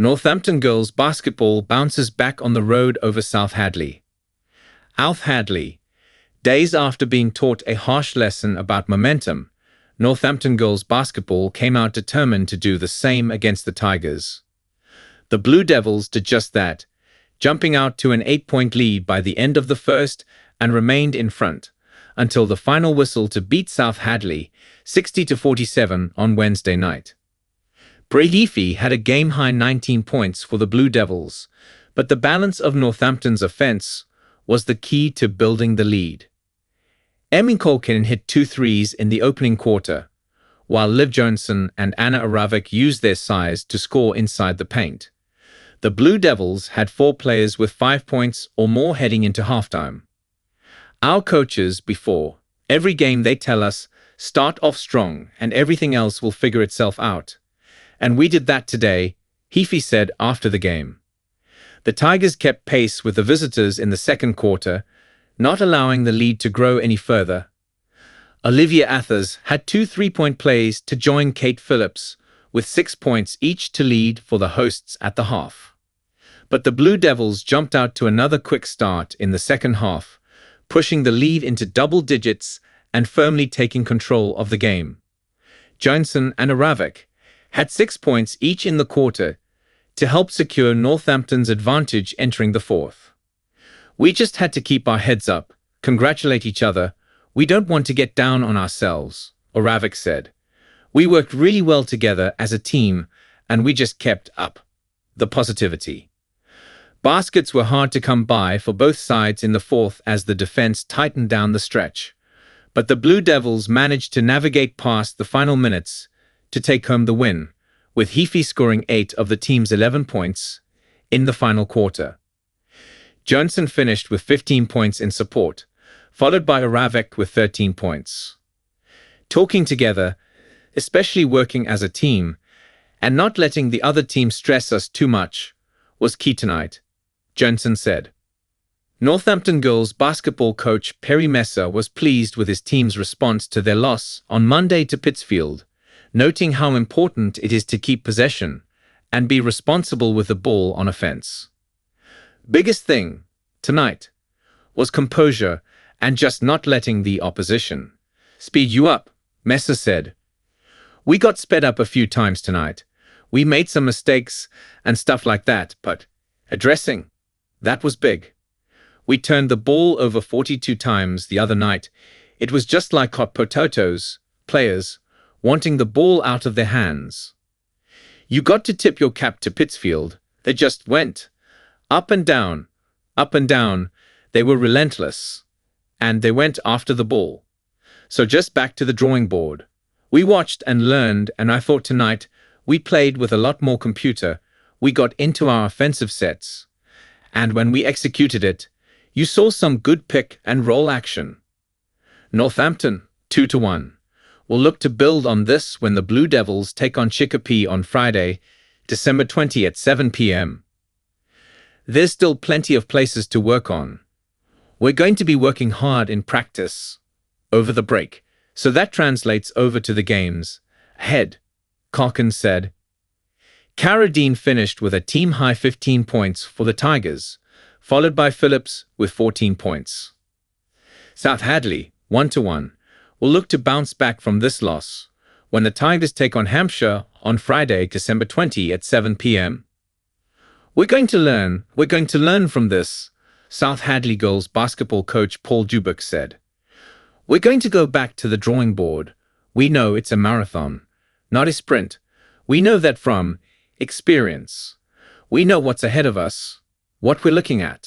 Northampton girls basketball bounces back on the road over South Hadley. South Hadley. Days after being taught a harsh lesson about momentum, Northampton girls basketball came out determined to do the same against the Tigers. The Blue Devils did just that, jumping out to an 8-point lead by the end of the first and remained in front until the final whistle to beat South Hadley 60-47 on Wednesday night. Bri Heafey had a game-high 19 points for the Blue Devils, but the balance of Northampton's offense was the key to building the lead. Calkin hit 2 threes in the opening quarter, while Joenson and Oravec used their size to score inside the paint. The Blue Devils had 4 players with 5 points or more heading into halftime. Our coaches, before every game, they tell us, start off strong and everything else will figure itself out. And we did that today, Heafey said after the game. The Tigers kept pace with the visitors in the second quarter, not allowing the lead to grow any further. Olivia Athers had 2 3-point plays to join Kate Phillips, with 6 points each to lead for the hosts at the half. But the Blue Devils jumped out to another quick start in the second half, pushing the lead into double digits and firmly taking control of the game. Joenson and Oravec had 6 points each in the quarter to help secure Northampton's advantage entering the fourth. We just had to keep our heads up, congratulate each other. We don't want to get down on ourselves, Oravec said. We worked really well together as a team and we just kept up the positivity. Baskets were hard to come by for both sides in the fourth as the defense tightened down the stretch, but the Blue Devils managed to navigate past the final minutes to take home the win, with Heafey scoring 8 of the team's 11 points in the final quarter. Joenson finished with 15 points in support, followed by Oravec with 13 points. Talking together, especially working as a team, and not letting the other team stress us too much, was key tonight, Joenson said. Northampton girls basketball coach Perry Messer was pleased with his team's response to their loss on Monday to Pittsfield, noting how important it is to keep possession and be responsible with the ball on offense. Biggest thing, tonight, was composure and just not letting the opposition speed you up, Messer said. We got sped up a few times tonight. We made some mistakes and stuff like that, but addressing, that was big. We turned the ball over 42 times the other night. It was just like hot potatoes, players wanting the ball out of their hands. You got to tip your cap to Pittsfield. They just went up and down, up and down. They were relentless, and they went after the ball. So just back to the drawing board. We watched and learned, and I thought tonight we played with a lot more computer. We got into our offensive sets, and when we executed it, you saw some good pick and roll action. Northampton, 2-1. We'll look to build on this when the Blue Devils take on Chicopee on Friday, December 20 at 7 p.m. There's still plenty of places to work on. We're going to be working hard in practice over the break, so that translates over to the games ahead, Calkin said. Carradine finished with a team-high 15 points for the Tigers, followed by Phillips with 14 points. South Hadley, 1-1. Will look to bounce back from this loss when the Tigers take on Hampshire on Friday, December 20 at 7 p.m. We're going to learn from this, South Hadley girls basketball coach Paul Dubuck said. We're going to go back to the drawing board. We know it's a marathon, not a sprint. We know that from experience. We know what's ahead of us, what we're looking at.